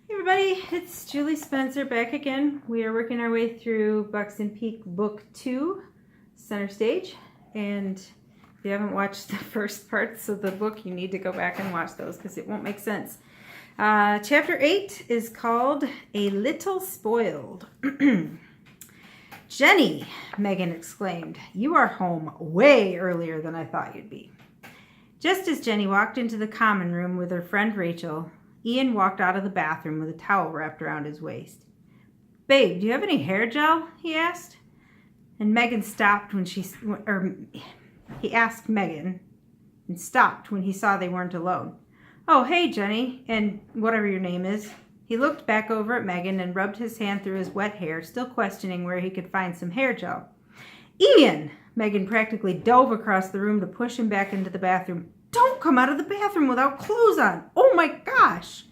Hey everybody, it's Julie Spencer back again. We are working our way through Buxton Peak Book 2, Center Stage. And if you haven't watched the first parts of the book, you need to go back and watch those because it won't make sense. Chapter 8 is called A Little Spoiled. Jenny, Megan exclaimed, "You are home way earlier than I thought you'd be." Just as Jenny walked into the common room with her friend Rachel, Ian walked out of the bathroom with a towel wrapped around his waist. "Babe, do you have any hair gel?" he asked. And Megan stopped when he asked Megan and stopped when he saw they weren't alone. "Oh, hey, Jenny, and whatever your name is." He looked back over at Megan and rubbed his hand through his wet hair, still questioning where he could find some hair gel. "Ian!" Megan practically dove across the room to push him back into the bathroom. "Don't come out of the bathroom without clothes on. Oh my gosh."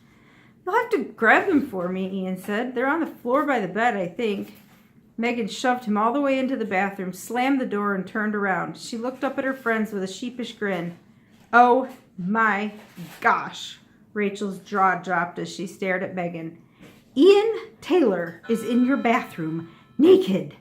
"You'll have to grab them for me," Ian said. "They're on the floor by the bed, I think." Megan shoved him all the way into the bathroom, slammed the door, and turned around. She looked up at her friends with a sheepish grin. "Oh my gosh." Rachel's jaw dropped as she stared at Megan. "Ian Taylor is in your bathroom, naked."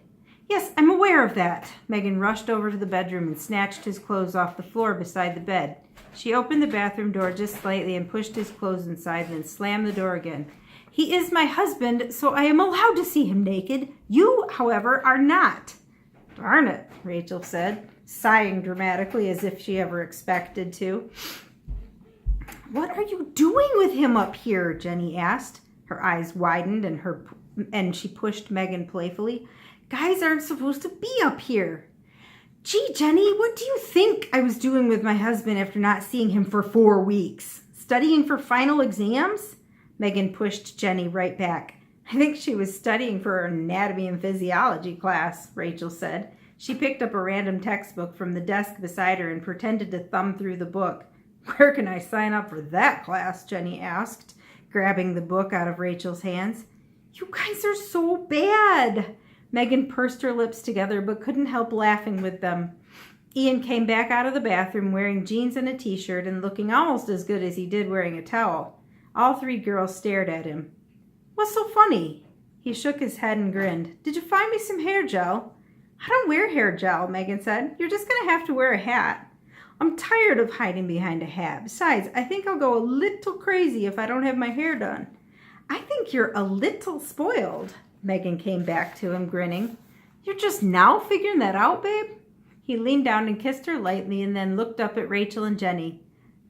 "Yes, I'm aware of that." Megan rushed over to the bedroom and snatched his clothes off the floor beside the bed. She opened the bathroom door just slightly and pushed his clothes inside, then slammed the door again. "He is my husband, so I am allowed to see him naked. You, however, are not." "Darn it," Rachel said, sighing dramatically as if she ever expected to. "What are you doing with him up here?" Jenny asked. Her eyes widened and she pushed Megan playfully. "Guys aren't supposed to be up here." "Gee, Jenny, what do you think I was doing with my husband after not seeing him for 4 weeks? Studying for final exams?" Megan pushed Jenny right back. "I think she was studying for her anatomy and physiology class," Rachel said. She picked up a random textbook from the desk beside her and pretended to thumb through the book. "Where can I sign up for that class?" Jenny asked, grabbing the book out of Rachel's hands. "You guys are so bad." Megan pursed her lips together but couldn't help laughing with them. Ian came back out of the bathroom wearing jeans and a t-shirt and looking almost as good as he did wearing a towel. All three girls stared at him. "What's so funny?" He shook his head and grinned. "Did you find me some hair gel?" "I don't wear hair gel," Megan said. "You're just going to have to wear a hat." "I'm tired of hiding behind a hat. Besides, I think I'll go a little crazy if I don't have my hair done." "I think you're a little spoiled." Megan came back to him, grinning. "You're just now figuring that out, babe?" He leaned down and kissed her lightly and then looked up at Rachel and Jenny.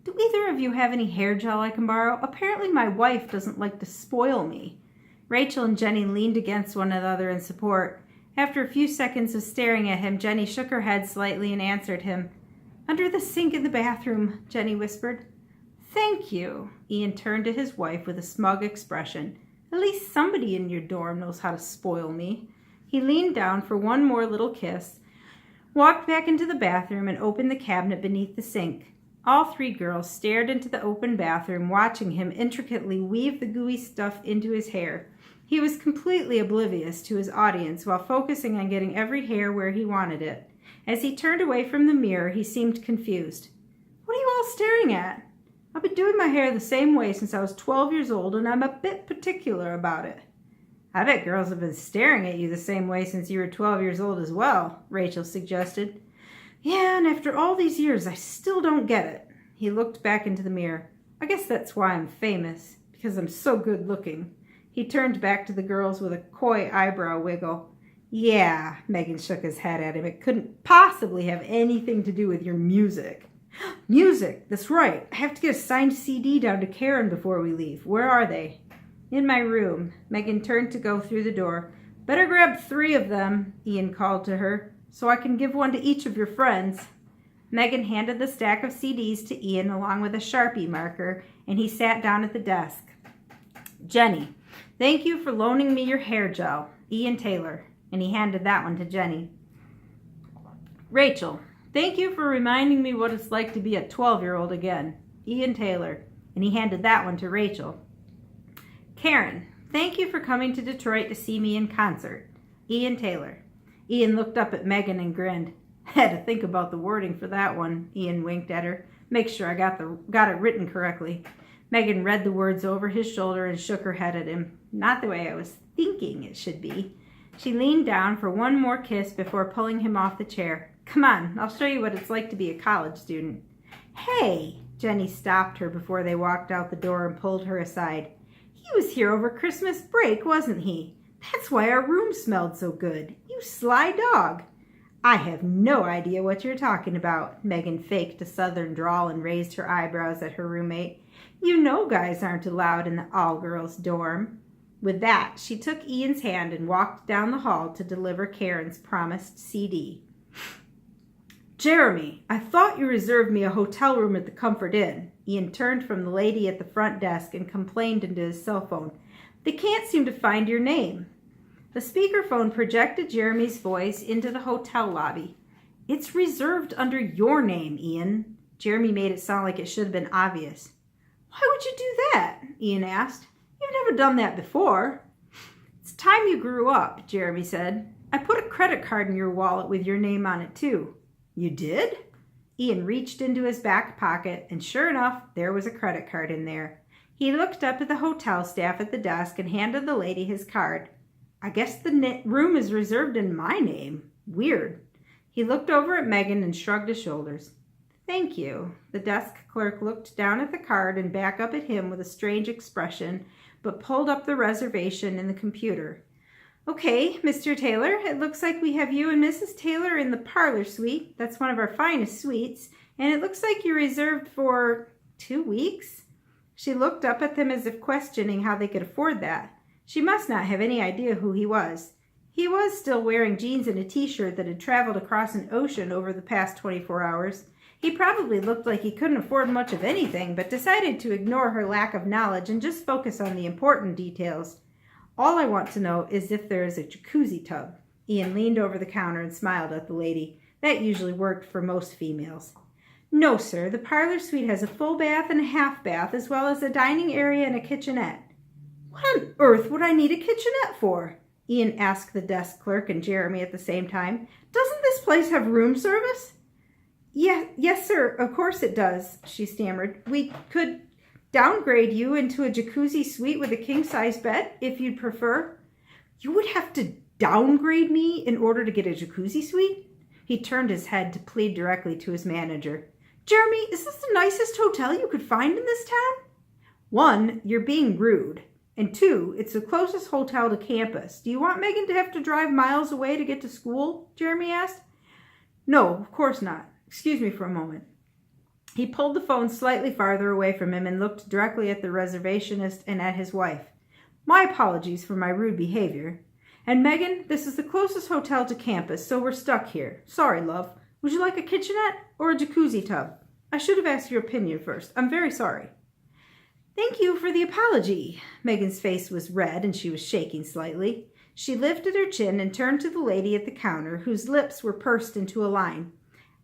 "Do either of you have any hair gel I can borrow? Apparently my wife doesn't like to spoil me." Rachel and Jenny leaned against one another in support. After a few seconds of staring at him, Jenny shook her head slightly and answered him. "Under the sink in the bathroom," Jenny whispered. "Thank you." Ian turned to his wife with a smug expression. "At least somebody in your dorm knows how to spoil me." He leaned down for one more little kiss, walked back into the bathroom, and opened the cabinet beneath the sink. All three girls stared into the open bathroom, watching him intricately weave the gooey stuff into his hair. He was completely oblivious to his audience while focusing on getting every hair where he wanted it. As he turned away from the mirror, he seemed confused. "What are you all staring at?" "I've been doing my hair the same way since I was 12 years old, and I'm a bit particular about it." "I bet girls have been staring at you the same way since you were 12 years old as well," Rachel suggested. "Yeah, and after all these years, I still don't get it." He looked back into the mirror. "I guess that's why I'm famous, because I'm so good looking." He turned back to the girls with a coy eyebrow wiggle. "Yeah," Megan shook his head at him. "It couldn't possibly have anything to do with your music." "Music, that's right. I have to get a signed CD down to Karen before we leave. Where are they?" "In my room." Megan turned to go through the door. "Better grab 3 of them," Ian called to her, "so I can give one to each of your friends." Megan handed the stack of CDs to Ian along with a Sharpie marker, and he sat down at the desk. "Jenny, thank you for loaning me your hair gel. Ian Taylor." And he handed that one to Jenny. "Rachel, thank you for reminding me what it's like to be a 12-year-old again. Ian Taylor." And he handed that one to Rachel. "Karen, thank you for coming to Detroit to see me in concert. Ian Taylor." Ian looked up at Megan and grinned. "Had to think about the wording for that one." Ian winked at her. "Make sure I got it written correctly." Megan read the words over his shoulder and shook her head at him. Not the way I was thinking it should be. She leaned down for one more kiss before pulling him off the chair. Come on, I'll show you what it's like to be a college student. Hey! Jenny stopped her before they walked out the door and pulled her aside. He was here over Christmas break, wasn't he? That's why our room smelled so good. You sly dog. I have no idea what you're talking about. Megan faked a southern drawl and raised her eyebrows at her roommate. You know guys aren't allowed in the all-girls dorm. With that, she took Ian's hand and walked down the hall to deliver Karen's promised CD. Jeremy, I thought you reserved me a hotel room at the Comfort Inn. Ian turned from the lady at the front desk and complained into his cell phone. They can't seem to find your name. The speakerphone projected Jeremy's voice into the hotel lobby. It's reserved under your name, Ian. Jeremy made it sound like it should have been obvious. Why would you do that? Ian asked. You've never done that before. It's time you grew up, Jeremy said. I put a credit card in your wallet with your name on it, too. You did? Ian reached into his back pocket, and sure enough, there was a credit card in there. He looked up at the hotel staff at the desk and handed the lady his card. I guess the room is reserved in my name. Weird. He looked over at Megan and shrugged his shoulders. Thank you. The desk clerk looked down at the card and back up at him with a strange expression, but pulled up the reservation in the computer. Okay, Mr. Taylor, it looks like we have you and Mrs. Taylor in the parlor suite. That's one of our finest suites, and it looks like you're reserved for 2 weeks. She looked up at them as if questioning how they could afford that. She must not have any idea who he was. He was still wearing jeans and a t-shirt that had traveled across an ocean over the past 24 hours. He probably looked like he couldn't afford much of anything, but decided to ignore her lack of knowledge and just focus on the important details. All I want to know is if there is a jacuzzi tub. Ian leaned over the counter and smiled at the lady. That usually worked for most females. No, sir. The parlor suite has a full bath and a half bath, as well as a dining area and a kitchenette. What on earth would I need a kitchenette for? Ian asked the desk clerk and Jeremy at the same time. Doesn't this place have room service? Yes, sir. Of course it does, she stammered. We could downgrade you into a jacuzzi suite with a king-size bed, if you'd prefer. You would have to downgrade me in order to get a jacuzzi suite? He turned his head to plead directly to his manager. Jeremy, is this the nicest hotel you could find in this town? 1, you're being rude. And 2, it's the closest hotel to campus. Do you want Megan to have to drive miles away to get to school? Jeremy asked. No, of course not. Excuse me for a moment. He pulled the phone slightly farther away from him and looked directly at the reservationist and at his wife. My apologies for my rude behavior. And Megan, this is the closest hotel to campus, so we're stuck here. Sorry, love. Would you like a kitchenette or a jacuzzi tub? I should have asked your opinion first. I'm very sorry. Thank you for the apology. Megan's face was red and she was shaking slightly. She lifted her chin and turned to the lady at the counter, whose lips were pursed into a line.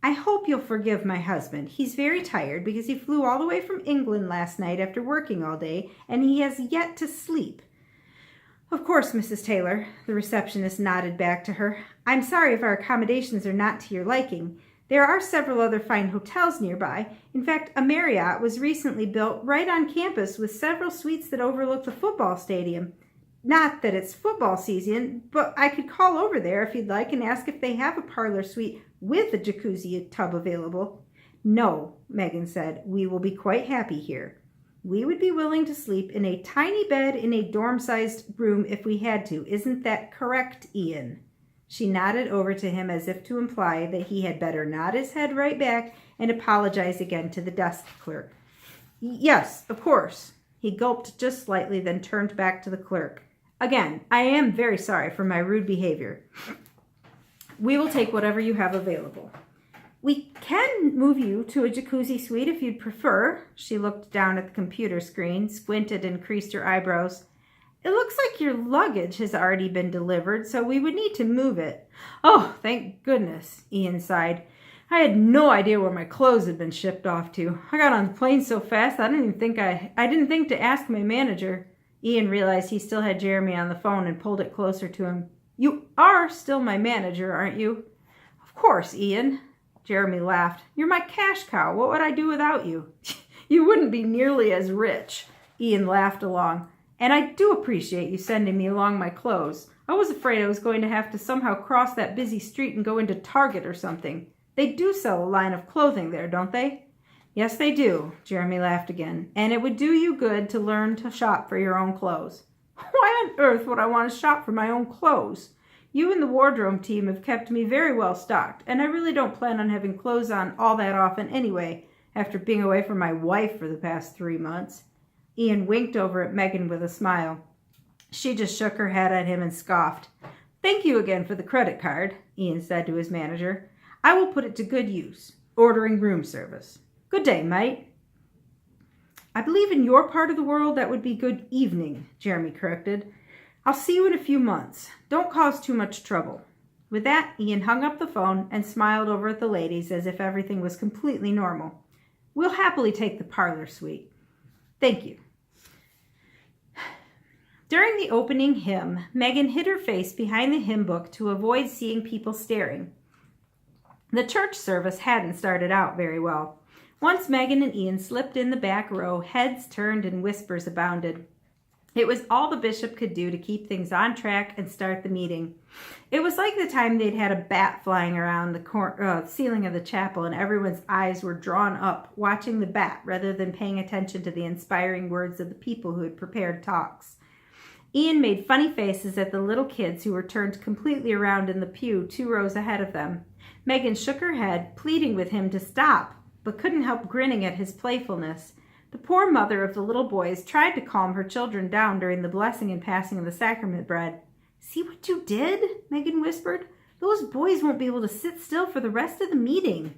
I hope you'll forgive my husband. He's very tired because he flew all the way from England last night after working all day, and he has yet to sleep. Of course, Mrs. Taylor, the receptionist nodded back to her. I'm sorry if our accommodations are not to your liking. There are several other fine hotels nearby. In fact, a Marriott was recently built right on campus with several suites that overlook the football stadium. Not that it's football season, but I could call over there if you'd like and ask if they have a parlor suite with a jacuzzi tub available. No, Megan said, we will be quite happy here. We would be willing to sleep in a tiny bed in a dorm-sized room if we had to. Isn't that correct, Ian? She nodded over to him as if to imply that he had better nod his head right back and apologize again to the desk clerk. Yes, of course. He gulped just slightly, then turned back to the clerk. Again, I am very sorry for my rude behavior. We will take whatever you have available. We can move you to a jacuzzi suite if you'd prefer. She looked down at the computer screen, squinted, and creased her eyebrows. It looks like your luggage has already been delivered, so we would need to move it. Oh, thank goodness, Ian sighed. I had no idea where my clothes had been shipped off to. I got on the plane so fast I didn't think to ask my manager. Ian realized he still had Jeremy on the phone and pulled it closer to him. You are still my manager, aren't you? Of course, Ian. Jeremy laughed. You're my cash cow. What would I do without you? You wouldn't be nearly as rich. Ian laughed along. And I do appreciate you sending me along my clothes. I was afraid I was going to have to somehow cross that busy street and go into Target or something. They do sell a line of clothing there, don't they? Yes, they do, Jeremy laughed again. And it would do you good to learn to shop for your own clothes. Why on earth would I want to shop for my own clothes? You and the wardrobe team have kept me very well stocked, and I really don't plan on having clothes on all that often anyway, after being away from my wife for the past 3 months. Ian winked over at Megan with a smile. She just shook her head at him and scoffed. Thank you again for the credit card, Ian said to his manager. I will put it to good use, ordering room service. Good day, mate. I believe in your part of the world that would be good evening, Jeremy corrected. I'll see you in a few months. Don't cause too much trouble. With that, Ian hung up the phone and smiled over at the ladies as if everything was completely normal. We'll happily take the parlor suite. Thank you. During the opening hymn, Megan hid her face behind the hymn book to avoid seeing people staring. The church service hadn't started out very well. Once Megan and Ian slipped in the back row, heads turned and whispers abounded. It was all the bishop could do to keep things on track and start the meeting. It was like the time they'd had a bat flying around the ceiling of the chapel and everyone's eyes were drawn up, watching the bat rather than paying attention to the inspiring words of the people who had prepared talks. Ian made funny faces at the little kids who were turned completely around in the pew 2 rows ahead of them. Megan shook her head, pleading with him to stop, but couldn't help grinning at his playfulness. The poor mother of the little boys tried to calm her children down during the blessing and passing of the sacrament bread. See what you did? Megan whispered. Those boys won't be able to sit still for the rest of the meeting.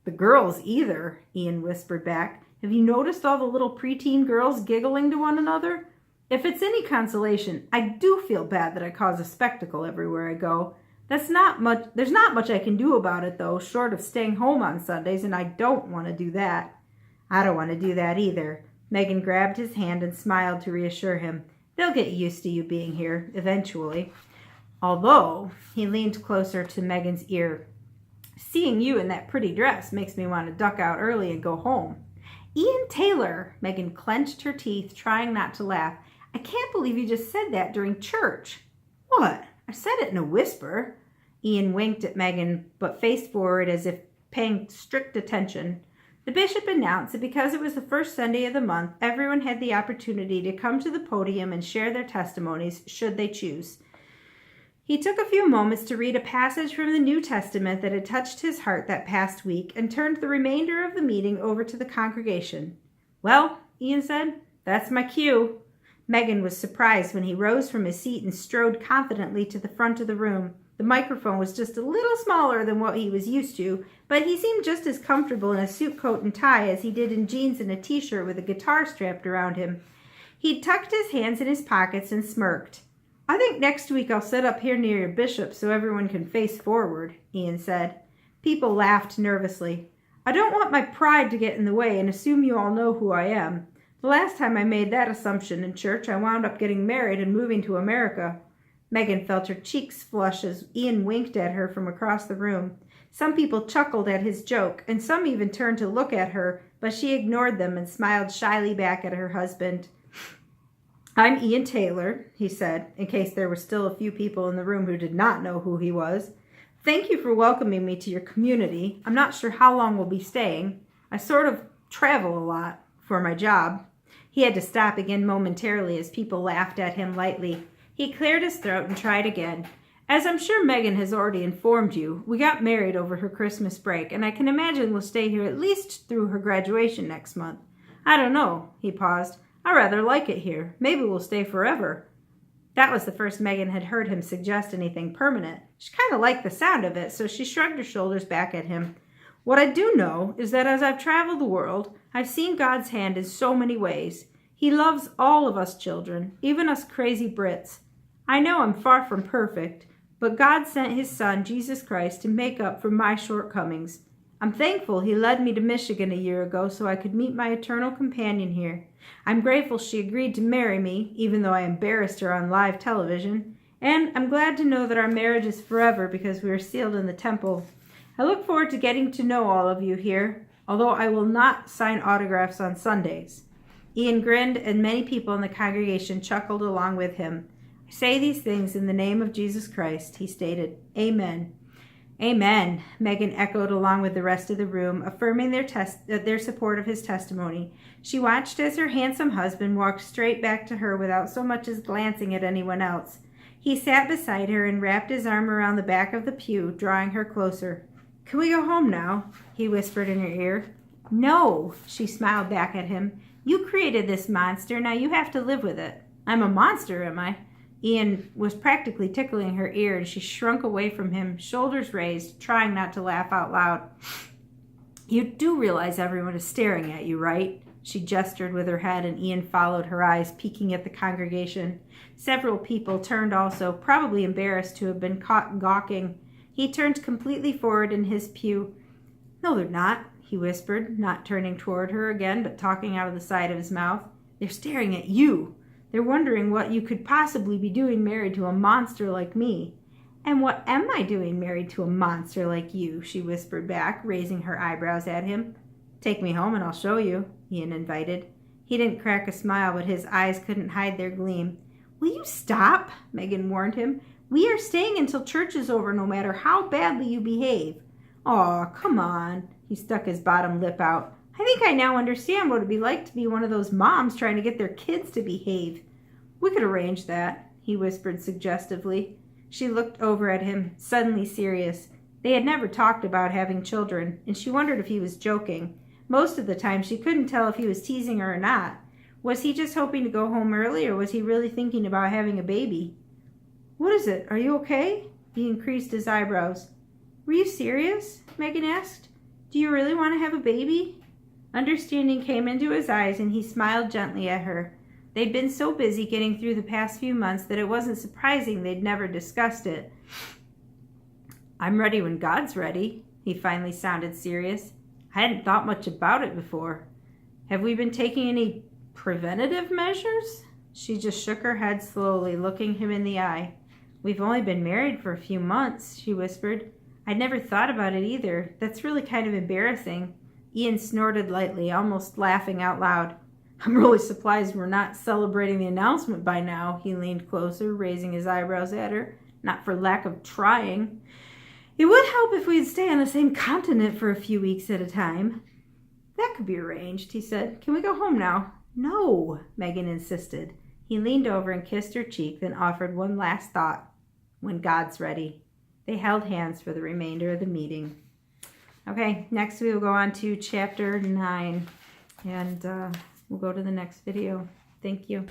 The girls either, Ian whispered back. Have you noticed all the little preteen girls giggling to one another? If it's any consolation, I do feel bad that I cause a spectacle everywhere I go. There's not much I can do about it, though, short of staying home on Sundays, and I don't want to do that. I don't want to do that either. Megan grabbed his hand and smiled to reassure him. They'll get used to you being here, eventually. Although, he leaned closer to Megan's ear. Seeing you in that pretty dress makes me want to duck out early and go home. Ian Taylor! Megan clenched her teeth, trying not to laugh. I can't believe you just said that during church. What? I said it in a whisper. Ian winked at Megan, but faced forward as if paying strict attention. The bishop announced that because it was the first Sunday of the month, everyone had the opportunity to come to the podium and share their testimonies, should they choose. He took a few moments to read a passage from the New Testament that had touched his heart that past week and turned the remainder of the meeting over to the congregation. Well, Ian said, that's my cue. Megan was surprised when he rose from his seat and strode confidently to the front of the room. The microphone was just a little smaller than what he was used to, but he seemed just as comfortable in a suit coat and tie as he did in jeans and a t-shirt with a guitar strapped around him. He'd tucked his hands in his pockets and smirked. I think next week I'll sit up here near your bishop so everyone can face forward, Ian said. People laughed nervously. I don't want my pride to get in the way and assume you all know who I am. The last time I made that assumption in church, I wound up getting married and moving to America. Megan felt her cheeks flush as Ian winked at her from across the room. Some people chuckled at his joke, and some even turned to look at her, but she ignored them and smiled shyly back at her husband. I'm Ian Taylor, he said, in case there were still a few people in the room who did not know who he was. Thank you for welcoming me to your community. I'm not sure how long we'll be staying. I sort of travel a lot for my job. He had to stop again momentarily as people laughed at him lightly. He cleared his throat and tried again. As I'm sure Megan has already informed you, we got married over her Christmas break, and I can imagine we'll stay here at least through her graduation next month. I don't know, he paused. I rather like it here. Maybe we'll stay forever. That was the first Megan had heard him suggest anything permanent. She kind of liked the sound of it, so she shrugged her shoulders back at him. What I do know is that as I've traveled the world, I've seen God's hand in so many ways. He loves all of us children, even us crazy Brits. I know I'm far from perfect, but God sent his son, Jesus Christ, to make up for my shortcomings. I'm thankful he led me to Michigan a year ago so I could meet my eternal companion here. I'm grateful she agreed to marry me, even though I embarrassed her on live television. And I'm glad to know that our marriage is forever because we are sealed in the temple. I look forward to getting to know all of you here. although I will not sign autographs on Sundays." Ian grinned, and many people in the congregation chuckled along with him. "I say these things in the name of Jesus Christ," he stated. "Amen." "Amen," Megan echoed along with the rest of the room, affirming their support of his testimony. She watched as her handsome husband walked straight back to her without so much as glancing at anyone else. He sat beside her and wrapped his arm around the back of the pew, drawing her closer. "Can we go home now?" he whispered in her ear. "No," she smiled back at him. "You created this monster, now you have to live with it." "I'm a monster, am I?" Ian was practically tickling her ear, and she shrunk away from him, shoulders raised, trying not to laugh out loud. "You do realize everyone is staring at you, right?" She gestured with her head, and Ian followed her eyes, peeking at the congregation. Several people turned also, probably embarrassed to have been caught gawking. He turned completely forward in his pew. "No, they're not," he whispered, not turning toward her again, but talking out of the side of his mouth. "They're staring at you. They're wondering what you could possibly be doing married to a monster like me." "And what am I doing married to a monster like you?" she whispered back, raising her eyebrows at him. "Take me home and I'll show you," Ian invited. He didn't crack a smile, but his eyes couldn't hide their gleam. "Will you stop?" Megan warned him. "We are staying until church is over, no matter how badly you behave." "Aw, come on." He stuck his bottom lip out. "I think I now understand what it'd be like to be one of those moms trying to get their kids to behave." "We could arrange that," he whispered suggestively. She looked over at him, suddenly serious. They had never talked about having children, and she wondered if he was joking. Most of the time she couldn't tell if he was teasing her or not. Was he just hoping to go home early, or was he really thinking about having a baby? "What is it? Are you okay?" He increased his eyebrows. "Were you serious?" Megan asked. "Do you really want to have a baby?" Understanding came into his eyes, and he smiled gently at her. They'd been so busy getting through the past few months that it wasn't surprising they'd never discussed it. "I'm ready when God's ready." He finally sounded serious. "I hadn't thought much about it before. Have we been taking any preventative measures?" She just shook her head slowly, looking him in the eye. "We've only been married for a few months," she whispered. "I'd never thought about it either. That's really kind of embarrassing." Ian snorted lightly, almost laughing out loud. "I'm really surprised we're not celebrating the announcement by now." He leaned closer, raising his eyebrows at her. "Not for lack of trying. It would help if we'd stay on the same continent for a few weeks at a time." "That could be arranged," he said. "Can we go home now?" "No," Megan insisted. He leaned over and kissed her cheek, then offered one last thought. "When God's ready." They held hands for the remainder of the meeting. Okay, next we will go on to chapter 9, and we'll go to the next video. Thank you.